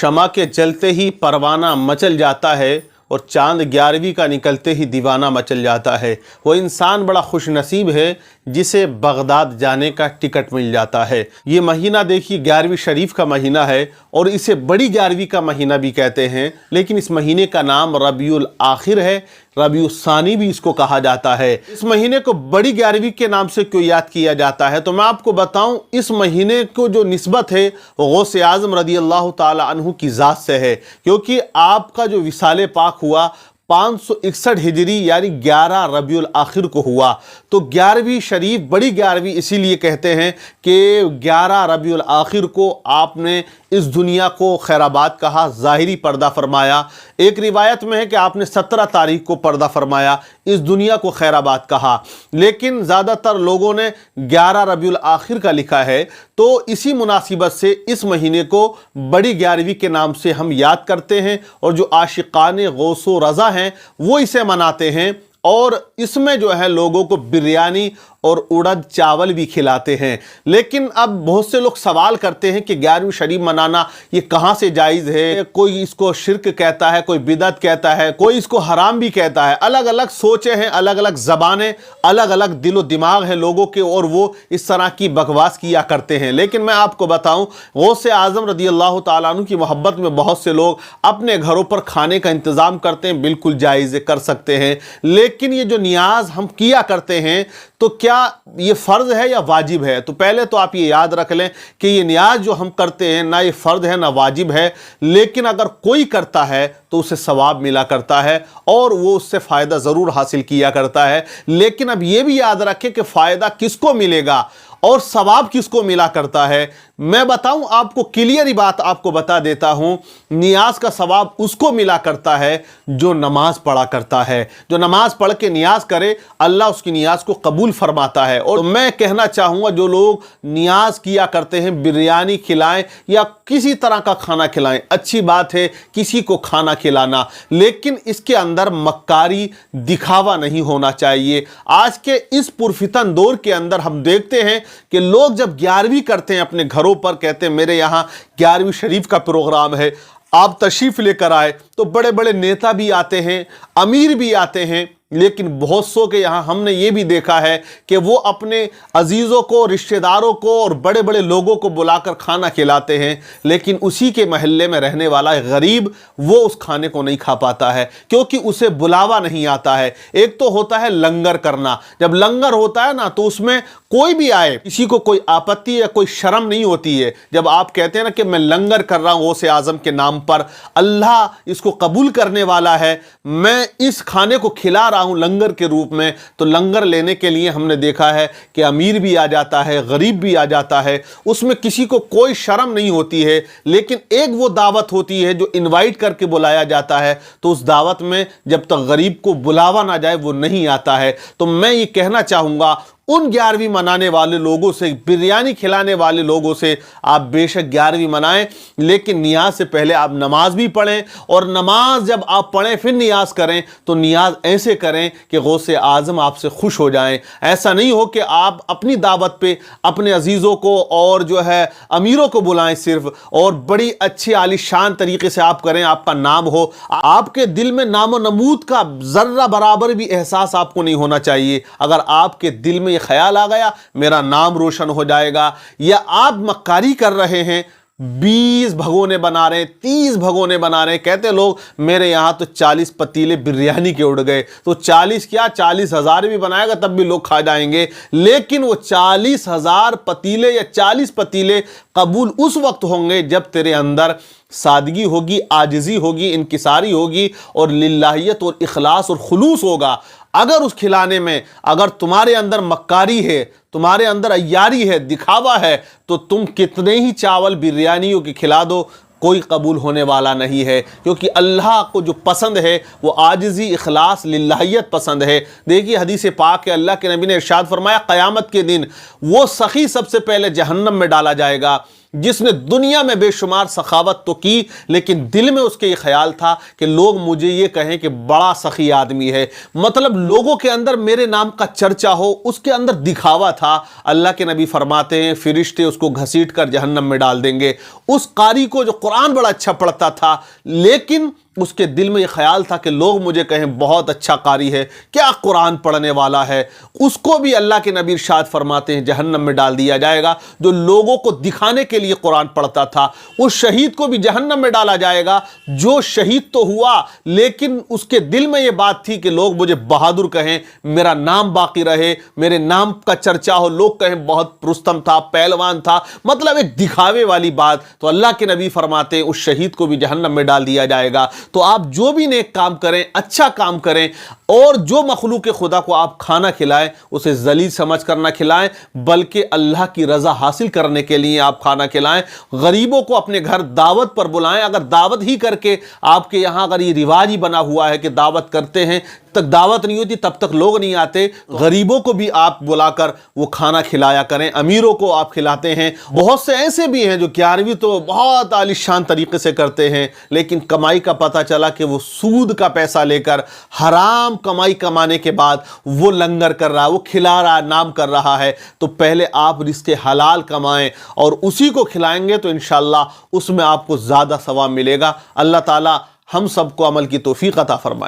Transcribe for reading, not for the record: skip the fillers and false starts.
शमा के जलते ही परवाना मचल जाता है और चांद 11वीं का निकलते ही दीवाना मचल जाता है। वो इंसान बड़ा खुश नसीब है जिसे बगदाद जाने का टिकट मिल जाता है। ये महीना देखिए 11वीं शरीफ का महीना है और इसे बड़ी 11वीं का महीना भी कहते हैं, लेकिन इस महीने का नाम रबीउल आखिर है, रबीउल सानी भी इसको कहा जाता है। इस महीने को बड़ी 11वीं के नाम से क्यों याद किया जाता है, तो मैं आपको बताऊं, इस महीने को जो निस्बत है वो गौसे आज़म रज़ी अल्लाह ताला अन्हु की ज़ात से है, क्योंकि आपका जो विसाले पाक हुआ 561 हिजरी यानी 11 रबीउल आखिर को हुआ। तो 11वीं शरीफ बड़ी 11वीं इसीलिए कहते हैं कि 11 रबीउल आखिर को आपने इस दुनिया को खैराबाद कहा, ज़ाहिरी पर्दा फरमाया। एक रिवायत में है कि आपने 17 तारीख को पर्दा फरमाया, इस दुनिया को खैराबाद कहा, लेकिन ज़्यादातर लोगों ने 11 रबीउल आखिर का लिखा है। तो इसी मुनासिबत से इस महीने को बड़ी 11वीं के नाम से हम याद करते हैं और जो आशिकाने गौसो रज़ा हैं वो इसे मनाते हैं। और इसमें जो है लोगों को बिरयानी और उड़द चावल भी खिलाते हैं। लेकिन अब बहुत से लोग सवाल करते हैं कि 11वीं शरीफ मनाना ये कहाँ से जायज़ है। कोई इसको शिर्क कहता है, कोई बिदअत कहता है, कोई इसको हराम भी कहता है। अलग अलग सोचें हैं, अलग अलग ज़बानें, अलग अलग दिलो दिमाग है लोगों के, और वो इस तरह की बकवास किया करते हैं। लेकिन मैं आपको बताऊं, गौसे आज़म रज़ी अल्लाह ताला अन्हु की मोहब्बत में बहुत से लोग अपने घरों पर खाने का इंतज़ाम करते हैं, बिल्कुल जायज़ कर सकते हैं। लेकिन ये जो नियाज हम किया करते हैं, तो क्या ये फ़र्ज़ है या वाजिब है? तो पहले तो आप ये याद रख लें कि ये नियाज जो हम करते हैं ना ये फ़र्ज़ है ना वाजिब है, लेकिन अगर कोई करता है तो उसे सवाब मिला करता है और वो उससे फ़ायदा ज़रूर हासिल किया करता है। लेकिन अब ये भी याद रखें कि फ़ायदा किसको मिलेगा और सवाब किसको मिला करता है। मैं बताऊं आपको, क्लियर ही बात आपको बता देता हूं, नियाज का सवाब उसको मिला करता है जो नमाज पढ़ा करता है। जो नमाज पढ़ के नियाज करे, अल्लाह उसकी नियाज को कबूल फरमाता है। और मैं कहना चाहूँगा, जो लोग नियाज किया करते हैं, बिरयानी खिलाएं या किसी तरह का खाना खिलाएं, अच्छी बात है किसी को खाना खिलाना, लेकिन इसके अंदर मक्कारी दिखावा नहीं होना चाहिए। आज के इस पुरफितन दौर के अंदर हम देखते हैं कि लोग जब 11वीं करते हैं अपने घरों पर, कहते हैं मेरे यहाँ 11वीं शरीफ का प्रोग्राम है, आप तशरीफ़ लेकर आए। तो बड़े बड़े नेता भी आते हैं, अमीर भी आते हैं, लेकिन बहुत सौ के यहाँ हमने ये भी देखा है कि वो अपने अजीज़ों को, रिश्तेदारों को और बड़े बड़े लोगों को बुलाकर खाना खिलाते हैं, लेकिन उसी के महल्ले में रहने वाला गरीब वो उस खाने को नहीं खा पाता है, क्योंकि उसे बुलावा नहीं आता है। एक तो होता है लंगर करना, जब लंगर होता है ना तो उसमें कोई भी आए, किसी को कोई आपत्ति या कोई शर्म नहीं होती है। जब आप कहते हैं ना कि मैं लंगर कर रहा हूँ गौसे आज़म के नाम पर, अल्लाह इसको कबूल करने वाला है, मैं इस खाने को खिला रहा हूं लंगर के रूप में, तो लंगर लेने के लिए हमने देखा है कि अमीर भी आ जाता है, गरीब भी आ जाता है, उसमें किसी को कोई शर्म नहीं होती है। लेकिन एक वो दावत होती है जो इनवाइट करके बुलाया जाता है, तो उस दावत में जब तक गरीब को बुलावा ना जाए वो नहीं आता है। तो मैं ये कहना चाहूँगा उन 11वीं मनाने वाले लोगों से, बिरयानी खिलाने वाले लोगों से, आप बेशक 11वीं मनाएं, लेकिन नियाज से पहले आप नमाज भी पढ़ें, और नमाज जब आप पढ़ें फिर नियाज करें तो नियाज ऐसे करें कि गौसे आज़म आपसे खुश हो जाएं। ऐसा नहीं हो कि आप अपनी दावत पे अपने अजीज़ों को और जो है अमीरों को बुलाएं सिर्फ, और बड़ी अच्छी आलीशान तरीके से आप करें, आपका नाम हो, आपके दिल में नामो नमूद का ज़र्रा बराबर भी एहसास आपको नहीं होना चाहिए। अगर आपके दिल में ख्याल आ गया मेरा नाम रोशन हो जाएगा, या आप मक्कारी कर रहे हैं, 20 भगोने बना रहे हैं, 30 भगोने बना रहे हैं, कहते लोग मेरे यहाँ तो 40 पतीले बिरयानी के उड़ गए, तो 40 क्या 40,000 भी बनाएगा तब भी लोग खा जाएंगे। लेकिन वो 40,000 पतीले या 40 पतीले कबूल उस वक्त होंगे जब तेरे अंदर सादगी होगी, आजिज़ी होगी, इनकिसारी होगी और लिल्लाहियत और इखलास और खुलूस होगा। अगर उस खिलाने में अगर तुम्हारे अंदर मक्कारी है, तुम्हारे अंदर अय्यारी है, दिखावा है, तो तुम कितने ही चावल बिरयानियों की खिला दो, कोई कबूल होने वाला नहीं है। क्योंकि अल्लाह को जो पसंद है वो आजिज़ी, इखलास, लिल्लाहियत पसंद है। देखिए हदीस पाक के अल्लाह के नबी ने इरशाद फरमाया, क़यामत के दिन वो सखी सबसे पहले जहन्नम में डाला जाएगा, جس نے دنیا میں بے شمار سخاوت تو کی لیکن دل میں اس کے یہ خیال تھا کہ لوگ مجھے یہ کہیں کہ بڑا سخی آدمی ہے، مطلب لوگوں کے اندر میرے نام کا چرچا ہو، اس کے اندر دکھاوا تھا۔ اللہ کے نبی فرماتے ہیں فرشتے اس کو گھسیٹ کر جہنم میں ڈال دیں گے۔ اس قاری کو جو قرآن بڑا اچھا پڑھتا تھا لیکن اس کے دل میں یہ خیال تھا کہ لوگ مجھے کہیں بہت اچھا قاری ہے، کیا قرآن پڑھنے والا ہے، اس کو بھی اللہ کے نبی ارشاد فرماتے ہیں جہنم میں ڈال دیا جائے گا۔ جو لوگوں کو دکھانے کے لیے قرآن پڑھتا تھا اس شہید کو بھی جہنم میں ڈالا جائے گا، جو شہید تو ہوا لیکن اس کے دل میں یہ بات تھی کہ لوگ مجھے بہادر کہیں، میرا نام باقی رہے، میرے نام کا چرچا ہو، لوگ کہیں بہت رستم تھا، پہلوان تھا، مطلب ایک دکھاوے والی بات۔ تو اللہ کے نبی فرماتے ہیں اس شہید کو بھی جہنم میں ڈال دیا جائے گا۔ تو آپ جو بھی نیک کام کریں، اچھا کام کریں، اور جو مخلوق خدا کو آپ کھانا کھلائیں اسے ذلیل سمجھ کر نہ کھلائیں بلکہ اللہ کی رضا حاصل کرنے کے لیے آپ کھانا کھلائیں۔ غریبوں کو اپنے گھر دعوت پر بلائیں، اگر دعوت ہی کر کے آپ کے یہاں اگر یہ رواج ہی بنا ہوا ہے کہ دعوت کرتے ہیں تک دعوت نہیں ہوتی تب تک لوگ نہیں آتے، غریبوں کو بھی آپ بلا کر وہ کھانا کھلایا کریں، امیروں کو آپ کھلاتے ہیں۔ بہت سے ایسے بھی ہیں جو 11ویں تو بہت عالی شان طریقے سے کرتے ہیں لیکن کمائی کا پتہ چلا کہ وہ سود کا پیسہ لے کر حرام کمائی کمانے کے بعد وہ لنگر کر رہا ہے، وہ کھلا رہا ہے، نام کر رہا ہے۔ تو پہلے آپ رزق حلال کمائیں اور اسی کو کھلائیں گے تو انشاءاللہ اس میں آپ کو زیادہ ثواب ملے گا۔ اللہ تعالی ہم سب کو عمل کی توفیق عطا فرمائے۔